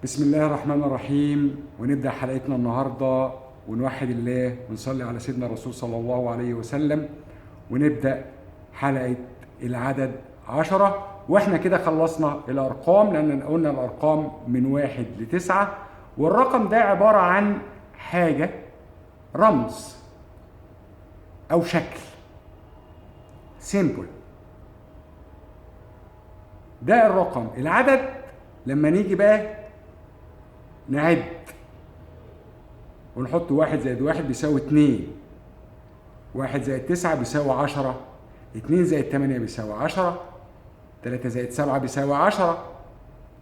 بسم الله الرحمن الرحيم. ونبدأ حلقتنا النهاردة ونوحد الله ونصلي على سيدنا الرسول صلى الله عليه وسلم، ونبدأ حلقة العدد 10. واحنا كده خلصنا الأرقام، لأن قلنا الأرقام من 1 ل9، والرقم ده عبارة عن حاجة، رمز أو شكل، سيمبل. ده الرقم. العدد لما نيجي بقى نعد ونحط 1+1 بيساوي 2، 1+9 بيساوي 10، 2+8 بيساوي 10، 3+7 بيساوي 10،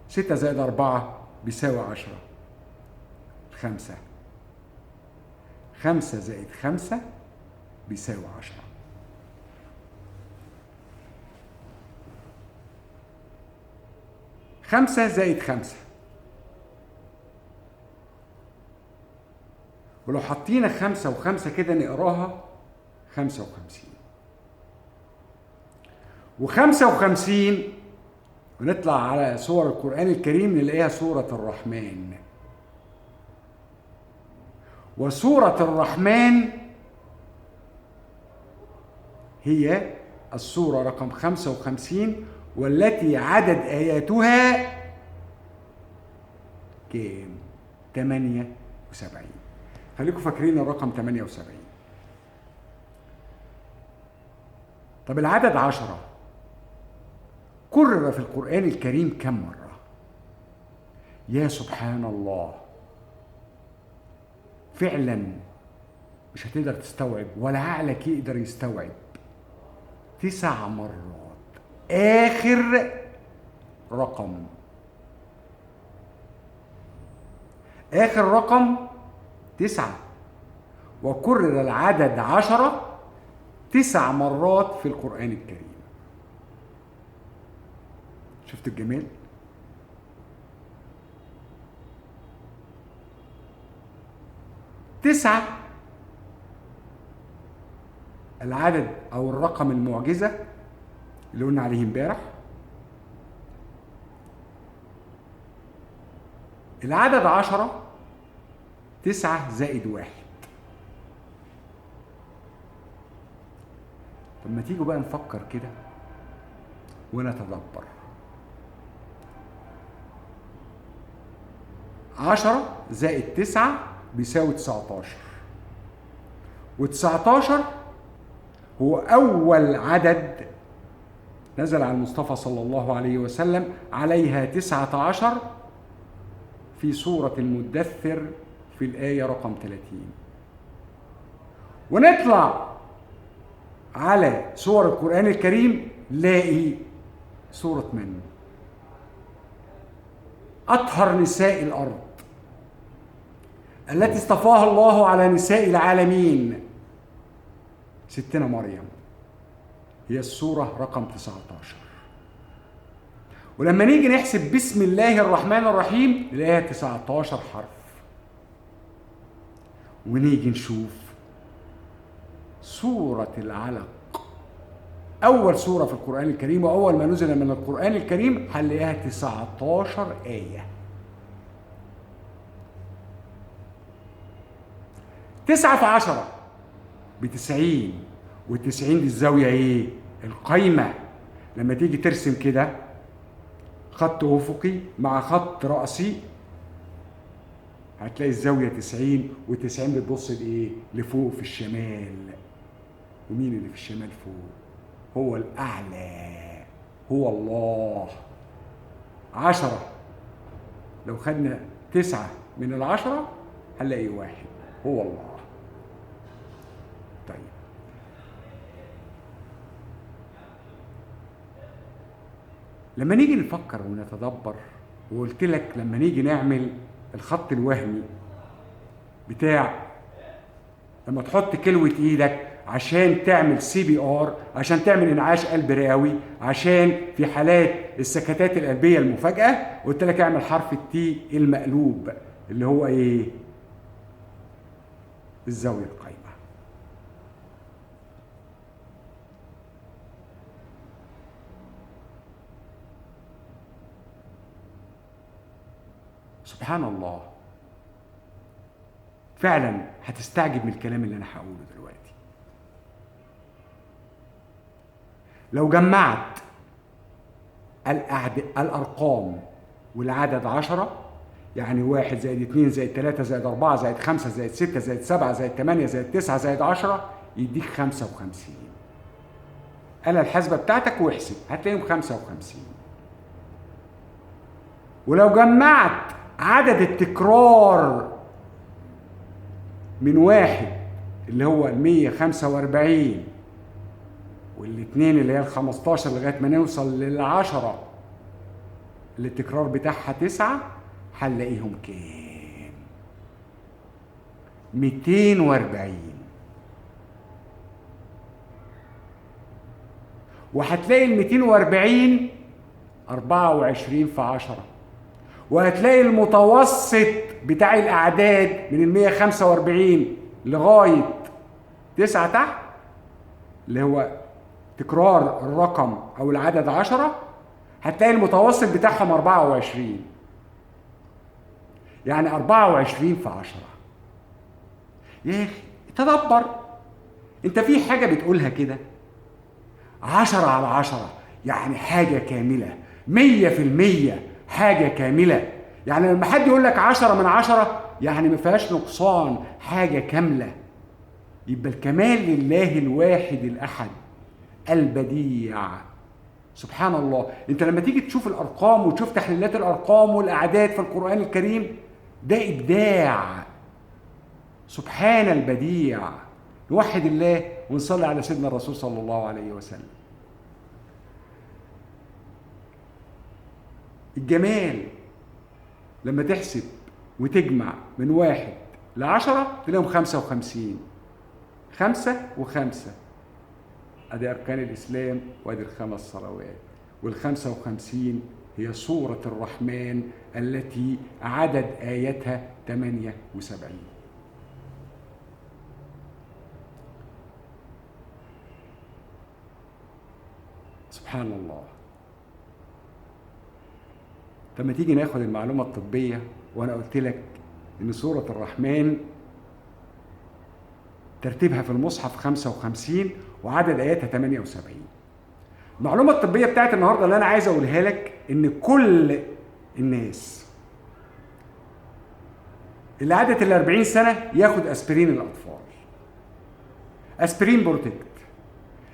6+4 بيساوي 10، 5، 5+5 بيساوي 10. خمسة زائد 5، ولو حطينا 5 و5 كده نقراها 55، و55 ونطلع على سور القرآن الكريم نلاقيها سورة الرحمن. وسورة الرحمن هي السورة رقم 55، والتي عدد آياتها كام؟ 78. خليكم فاكرين الرقم 78. طب العدد 10 كرر في القرآن الكريم كم مرة؟ يا سبحان الله، فعلا مش هتقدر تستوعب ولا عقلك يقدر يستوعب. 9 مرات. آخر رقم، آخر رقم 9، وكرر العدد 10 9 مرات في القرآن الكريم. شفت الجمال؟ تسعة العدد أو الرقم المعجزة اللي قلنا عليه امبارح. العدد 10 9+1. طب ما تيجوا بقى نفكر كده ونتدبر. 10+9 بيساوي 19، و19 هو أول عدد نزل على المصطفى صلى الله عليه وسلم، عليها 19 في سورة المدثر في الآية رقم 30. ونطلع على سور القرآن الكريم نلاقي سورة من؟ أطهر نساء الأرض التي اصطفاها الله على نساء العالمين، ستنا مريم، هي السورة رقم 19. ولما نيجي نحسب بسم الله الرحمن الرحيم نلاقيها 19 حرف. ونيجي نشوف سورة العلق، أول سورة في القرآن الكريم وأول ما نزل من القرآن الكريم، هنلاقيها 19 آية. 9 في 10 ب90، و90 دي الزاوية إيه؟ القايمة. لما تيجي ترسم كده خط أفقي مع خط رأسي هتلاقي الزاوية 90، و90 بتبص لإيه؟ لفوق في الشمال. ومين اللي في الشمال فوق؟ هو الأعلى، هو الله. 10 لو خدنا 9 من 10 هنلاقي 1، هو الله. طيب لما نيجي نفكر ونتدبر، وقلت لك لما نيجي نعمل الخط الوهمي بتاع لما تحط كلوة ايدك عشان تعمل CPR، عشان تعمل انعاش قلب رئوي، عشان في حالات السكتات القلبية المفاجئة، قلت لك اعمل حرف التي المقلوب اللي هو ايه؟ الزاوية القايمة. سبحان الله. فعلا هتستعجب من الكلام اللي انا هقوله دلوقتي. لو جمعت الارقام والعدد 10، يعني 1 زائد 2 زائد 3 زائد 4 زائد 5 زائد 6 زائد 7 زائد 8 زائد 9 زائد 10 يديك 55. آلة الحاسبة بتاعتك واحسب هتلاقيهم 55. ولو جمعت عدد التكرار من 1 اللي هو 145 والاثنين اللي هي 15 لغايه ما نوصل لل10 اللي التكرار بتاعها 9، هنلاقيهم كام؟ 240. وهتلاقي ال 240 24 في 10، وهتلاقي المتوسط بتاع الاعداد من ال 145 لغايه 9 تحت اللي هو تكرار الرقم او العدد 10، هتلاقي المتوسط بتاعهم 24. يعني 24 في 10. يا اخي تدبر، انت في حاجه بتقولها كده 10/10، يعني حاجه كامله 100% حاجه كامله. يعني لما حد يقول لك 10/10 يعني ما فيهاش نقصان، حاجه كامله. يبقى الكمال لله الواحد الاحد البديع. سبحان الله. انت لما تيجي تشوف الارقام وتشوف تحليلات الارقام والاعداد في القرآن الكريم، ده ابداع. سبحان البديع. نوحد الله ونصلي على سيدنا الرسول صلى الله عليه وسلم. الجمال لما تحسب وتجمع من 1 ل10 تلاقيهم 55. 5 و5 ادي اركان الاسلام وادي ال5 صلوات. وال55 هي سورة الرحمن التي عدد آياتها 78. سبحان الله. لما تيجي ناخد المعلومة الطبية، وانا قلت لك ان سورة الرحمن ترتيبها في المصحف 55 وعدد آياتها 78. المعلومة الطبية بتاعت النهاردة اللي أنا عايز أقولها لك إن كل الناس اللي عدت ال40 سنة ياخد أسبرين الأطفال. أسبرين بروتكت.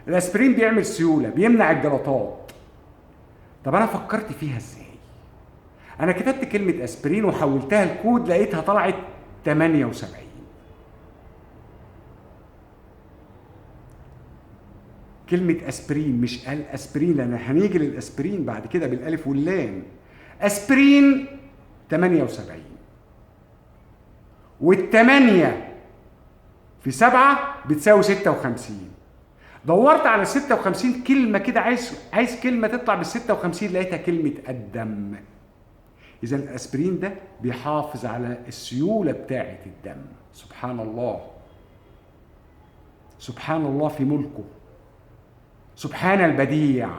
الأسبرين بيعمل سيولة، بيمنع الجلطات. طب أنا فكرت فيها إزاي؟ أنا كتبت كلمة أسبرين وحولتها الكود لقيتها طلعت 78. كلمة أسبرين مش الأسبرين، لأن هنيجي للأسبرين بعد كده بالألف واللام. أسبرين 78. وال8 في 7 بتساوي 56. دورت على 56 كلمة كده، عايز كلمة تطلع بال56، لقيتها كلمة الدم. إذا الأسبرين ده بيحافظ على السيولة بتاعة الدم. سبحان الله. سبحان الله في ملكه. سبحان البديع.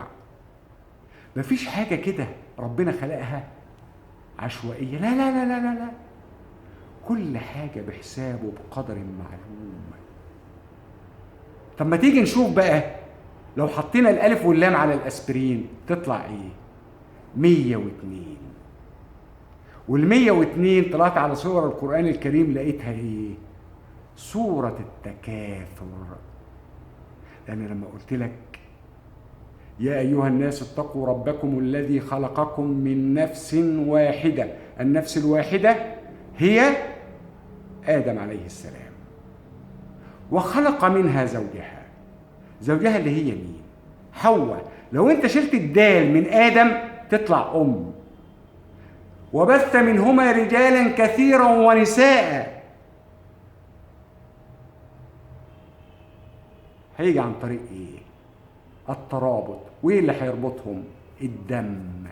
مفيش حاجة كده ربنا خلقها عشوائية، لا لا لا لا لا لا. كل حاجة بحسابه بقدر معلوم. طب ما تيجي نشوف بقى، لو حطينا الألف واللام على الأسبرين تطلع إيه؟ 102. وال102 طلعت على سور القرآن الكريم لقيتها إيه؟ سورة التكاثر. لأن لما قلت لك يا أيها الناس اتقوا ربكم الذي خلقكم من نفس واحدة، النفس الواحدة هي آدم عليه السلام، وخلق منها زوجها اللي هي مين؟ حواء. لو انت شلت الدال من آدم تطلع أم. وبث منهما رجالا كثيرا ونساء. هيجي عن طريق ايه؟ الترابط. وايه اللي هيربطهم؟ الدم.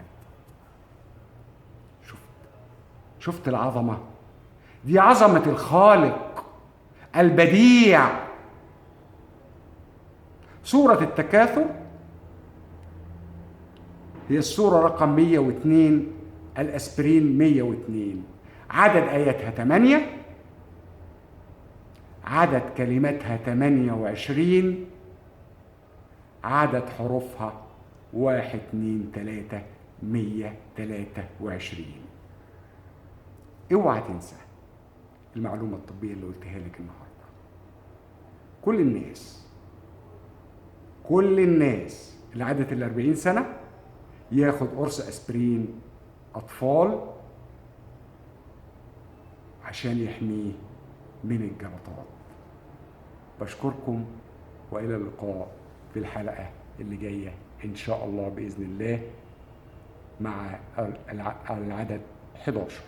شفت العظمة دي؟ عظمة الخالق البديع. سورة التكاثر هي السورة رقم 102، الأسبرين 102. عدد آياتها 8، عدد كلماتها 28، عدد حروفها 1 2 3 123. اوعى تنسى المعلومة الطبية اللي قلتها لك النهاردة. كل الناس اللي عدت ال40 سنة ياخد قرص اسبرين اطفال عشان يحميه من الجلطات. بشكركم والى اللقاء في الحلقة اللي جاية ان شاء الله بإذن الله مع العدد 11.